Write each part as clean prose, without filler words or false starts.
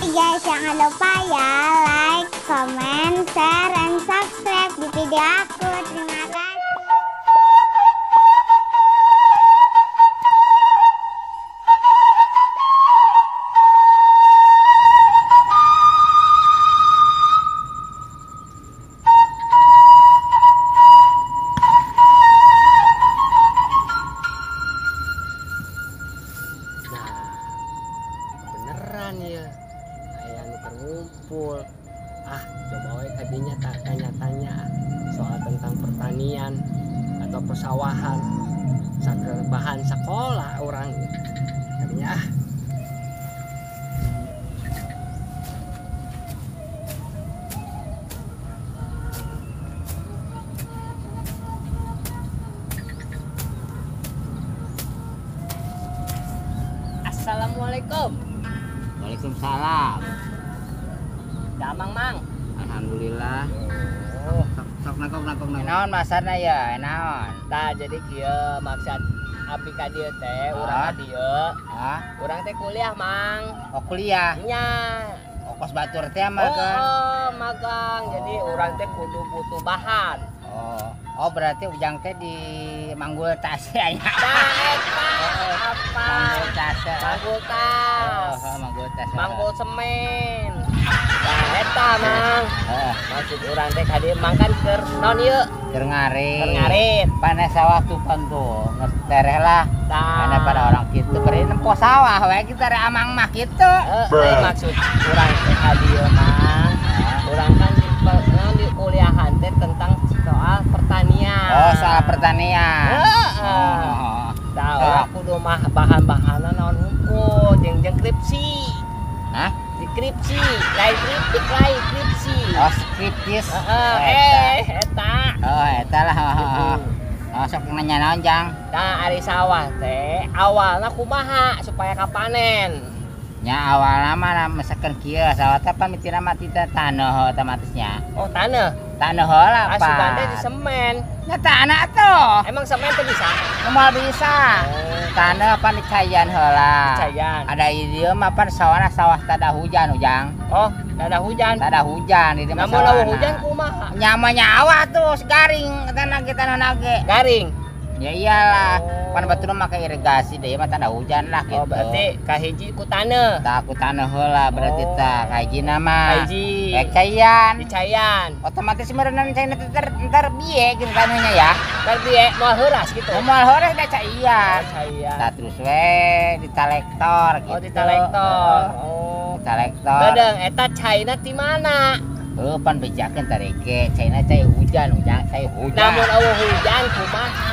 guys, jangan lupa ya like, comment, share, and subscribe di video aku. Terima kasih. Ya kayak ngumpul coba we tadinya tanya-tanya soal tentang pertanian atau persawahan bahan sekolah orang tadinya Assalamualaikum. Waalaikumsalam. Damang mang. Alhamdulillah. Oh, Sok nakok. naon masarna ya? Naon? Tah jadi kieu maksud abdi ka dieu teh, urang ka dieu. Urang teh kuliah, Mang. Oh kuliah. Nya. Kos batur teh magang. Oh, magang. Jadi urang teh kudu butuh bahan. Oh berarti ujang teh di Manggul Tasya nya. Nah, eta apa? Manggul Tasya. Manggul tas. Manggul Tasya. Manggul semen. Nah, eta Mang. Maksud urang teh ka dieu mangkan keur naon ieu? Keur ngarit. Keur ngarit. Panes sawah tupan tuh. Geus tereh lah. Tah. Ada pada orang kitu beri nempo sawah we kita re amang mah kitu. Maksud urang teh ka dieu Mang. Urang kan di kuliahan teh tentang soal pertanian. Oh, soal pertanian. Tahu aku kudu mah bahan-bahanna naon hungkul jeung skripsi. Hah? Skripsi, lain kritik lain skripsi. Oh, skriptis. Eta. Oh, eta lah. Sok nanya naon, Jang? Nah, ari sawah teh awalna kumaha supaya kapanen? Nya awalna mah misalkan kieu sawah teh pamitina mah ti taneuh otomatisnya. Oh, taneuh. Taneuh heula, Pak. Asupan teh di semen. Nya tanah atuh. Emang semen teh bisa? Moal bisa. Taneuh pan dicayan heula. Dicayan. Ada ieu mah pan sawahna sawah tada hujan, Ujang. Oh, ada hujan. Tada hujan di mah. Namun lawan hujan kumaha? Nya mah nyawa tuh garing tanah nage. Garing. Ya iyalah, pan baturna make irigasi deh mah tanda hujan lah gitu. Oh, berarti kahiji ku taneuh. Tah ku taneuh heula berarti tah kahijina mah. Kahiji. Cayan. Dicayan. Otomatis meureunan cayan entar bieu gitu taneuhnya ya. Kan bieu moal heuras gitu. Moal heuras da cayan. Cayan. Tah terus we ditalektor gitu. Oh, ditalektor. Oh. Ditalektor. Beudang eta caina ti mana? Pan bejakeun tareke, caina cai hujan, cai hujan. Namun eueuh hujan kumaha?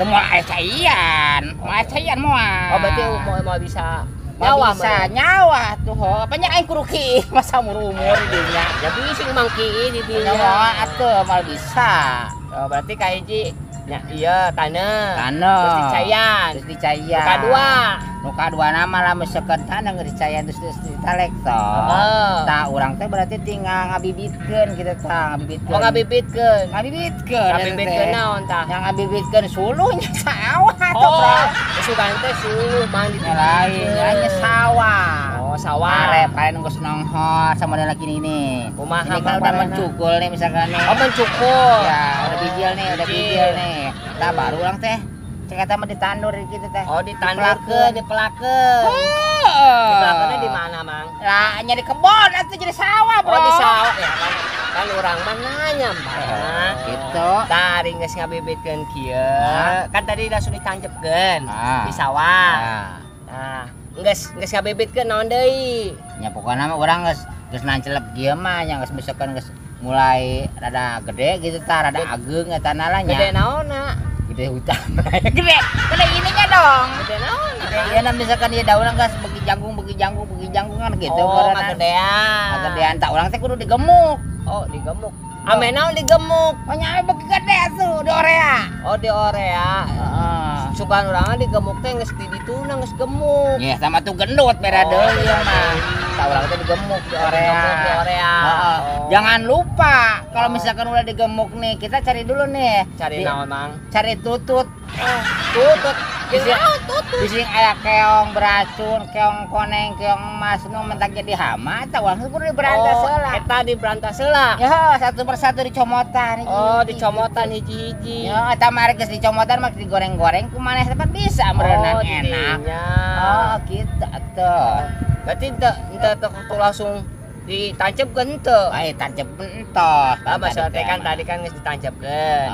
Moal aya cayan, moal cayan moal. Oh, berarti mau bisa nyawa bisa nyawa tuh apa nya aing kudu ki masa umur di dinya. Ya bising mangki di dinya. Moal atuh moal bisa. Oh, berarti kahiji nya iya taneuh. Terus dicayan. Terus dicayan. Nu kadua nama lah misalkan taneuh geus dicayan terus ditalektor. Tah urang teh berarti tinggal ngabibitkeun kitu tah, ngabibitkeun. Oh, ngabibitkeun. Ngabibitkeun naon tah? Yang ngabibitkeun suluhnya sawah tuh, Bro. Sugan teh suluh mang di lain, hanya sawah. Oh, sawah. Pare geus nonghor sama model gini nih. Kumaha ini kan udah mencukul nih misalkan nih. Oh, mencukul. Ya, udah bijil nih, Tah baru urang teh cek eta mah ditandur gitu teh. Oh, dipelakeun. Dipelakeunnya di mana, Mang? Lah, nya di kebon atuh jadi sawah, Bro. Oh, di sawah ya kan. Kan urang mah nanya, Mbak. Gitu. Tari geus ngabibitkeun kieu. Kan tadi langsung ditancepkeun di sawah. Nah, geus ngabibitkeun naon deui? Nya pokona mah urang geus nancelep kieu mah nya geus misalkan geus mulai rada gede gitu tah, rada ageng eta nya. Gede naonna? Gede hutan. Gede ininya dong. Gede naon? Iya misalkan dia daunna geus begi janggung kan gitu. Oh, kagedean. Kagedean tah urang teh kudu digemuk. Oh, digemuk. Ame naon digemuk? Oh nya begi gede atuh di orea. Oh, di orea. Heeh. Sugan urang digemuk teh geus di dituna geus gemuk. Ya sama tuh gendut beda deui mah. Tah urang teh digemuk di Orea. Di Orea. Jangan lupa kalau misalkan udah digemuk nih, kita cari dulu nih. Cari naon, Mang? Cari tutut. Tutut. Bising aya keong beracun, keong koneng, keong emas nu mentak jadi hama eta urang kudu diberantas heula. Eta diberantas heula. Ya, satu persatu dicomotan. Oh, dicomotan hiji-hiji. Ya, eta mah geus dicomotan mah digoreng-goreng kumaneh tempat bisa merenang enak. Oh, gitu atuh. Berarti teu langsung ditancepkeun teu. Ai tancepkeun entos. Maksudnya teh kan tadi kan geus ditancepkeun.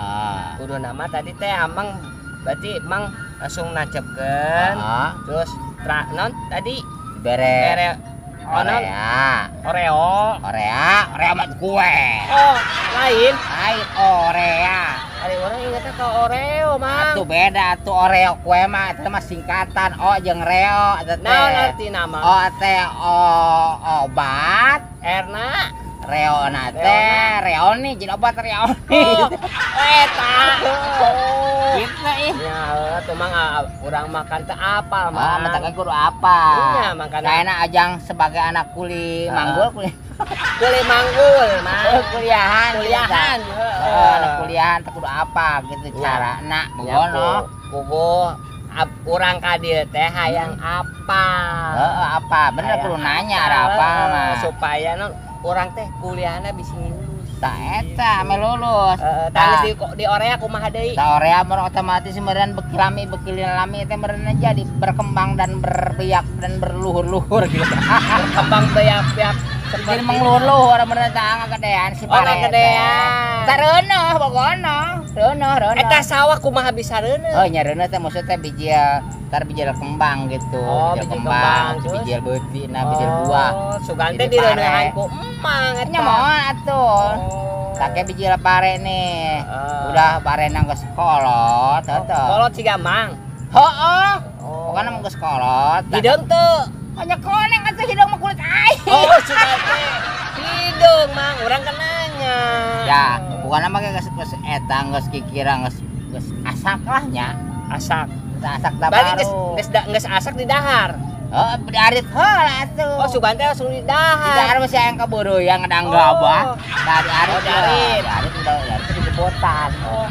Kudu nama tadi teh amang berarti emang langsung nancepkeun. Terus non tadi bere Oreo mah kue. Oh, lain Orea. Ari orang ingetnya ke Oreo, Mang. Atuh beda tuh Oreo kue mah itu mah singkatan O jeung Reo eta teh. Naon arti nama? O teh obat, Erna Reona teh Reoni jeung obat Reoni. Eta. Gitu ih. Ya, tuh Mang urang makan teh apal, Mang. Mentak kudu apa? Iya, makanya kayaknya ajang sebagai anak kuli manggul Kuli manggul, Mang. Kuliahan. Anak kuliahan teh kudu apa gitu carana begono. Kudu urang ka dieu teh hayang apa? Apa? Bener kudu nanya ada apa mah. Supaya urang teh kuliahna bisa lulus. Tah eta ame lulus. Tah di Orea kumaha deui? Tah Orea mah otomatis meureun beki lami teh meureun jadi berkembang dan berbiak dan berluhur-luhur gitu. Berkembang biak-biak jadi mengluhur meureun tah ngagedean si pare. Ngagedean. Tareuneah bogono. Reuneah. Eta sawah kumaha bisa reuneah? Oh nya reuneah teh maksudnya teh bijil kembang gitu. Oh, bijil kembang, bijil beuti nah bijil buah. Sugan teh direunehan ku emang eta. Nya moal atuh. Take bijil pare nih. Udah pare nang geus kolot atuh. Kolot siga Mang. Heeh. Pokona mah geus kolot. Hideung teu? Hanya koneng atuh hideung mah kulit aing. Oh, sugan teh. Hideung Mang, urang kan nanya. Ya, pokona mah geus eta geus kikira geus asak lah nya. Asak. Asak da baru. Berarti geus asak di dahar. Oh, di arit heula atuh. Oh, sugan teh langsung di dahar. Di dahar masih yang keburu yang ngedangga abah. Dari arit. Dari udah digebotan. Oh.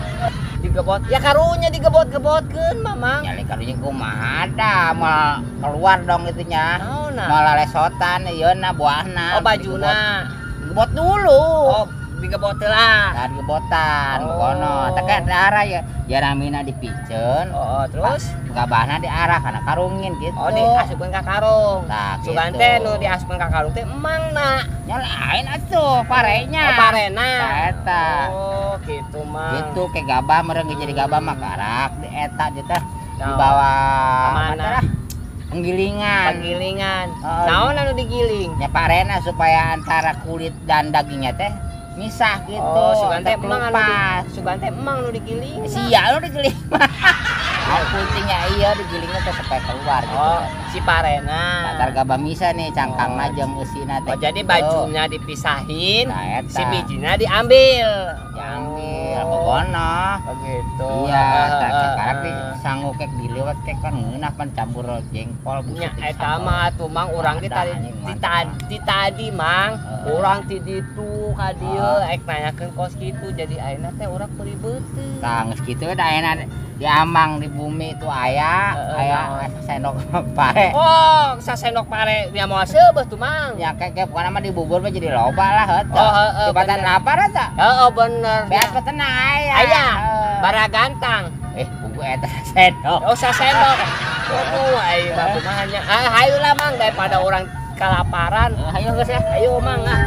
Digebot. Ya karunya digebot-gebotkeun, Mamang. Nyali karunya kumaha da mal keluar dong itunya. Naonna? Mal lesotan ieuna buahna. Oh, bajuna. Digebot dulu. Oh, digebot lah. Nah, digebotan. Kono. Teh kan dahar ya jaramina dipiceun. Oh, terus gabahna diarah kana karungin gitu. Oh, diasupkeun ka karung. Nah, sugan gitu. teh nu diasupkeun ka karung teh emangna. Nya lain atuh parenya. Oh, parena. Eta. Oh, gitu mah. Gitu ke gabah meureun jadi gabah mah karak di eta teh di bawah mana? Penggilingan. Naon anu digiling? Nya parena supaya antara kulit dan dagingnya teh misah gitu. Oh, sugan teh emang anu digiling. Sia anu digiling. Kulitnya iya digilingnya teh sampai keluar gitu. Oh, si parena. Latar gabah misa nih cangkangna jeung eusina teh. Oh, jadi bajunya dipisahin, nah, si bijinya diambil. Pokona. Oh, gitu. Iya, sekarang sanggup kek diliwat kek kan ngeunah pan campur jengkol nya eta mah atuh Mang urang ti tadi Mang, urang ti ditu ka dieu ek nanyakeun kos kitu jadi ayeuna teh urang peribeuteun. Tah geus kitu da ayeuna di Amang di bumi itu aya sendok pare. Oh, sasendok pare nya moal seubeuh tuh Mang. Ya kek pokona mah di bubur mah jadi loba lah heuh. Oh, tibatan lapar eta. Heeh, bener. Beas mah tenang aya. Aya. Bara gantang. Buku eta sendok. Oh, sasendok. Oh, ai mah kumaha nya. Hayu lah Mang daripada orang kelaparan. Hayu geus ya. Ayo Mang ah.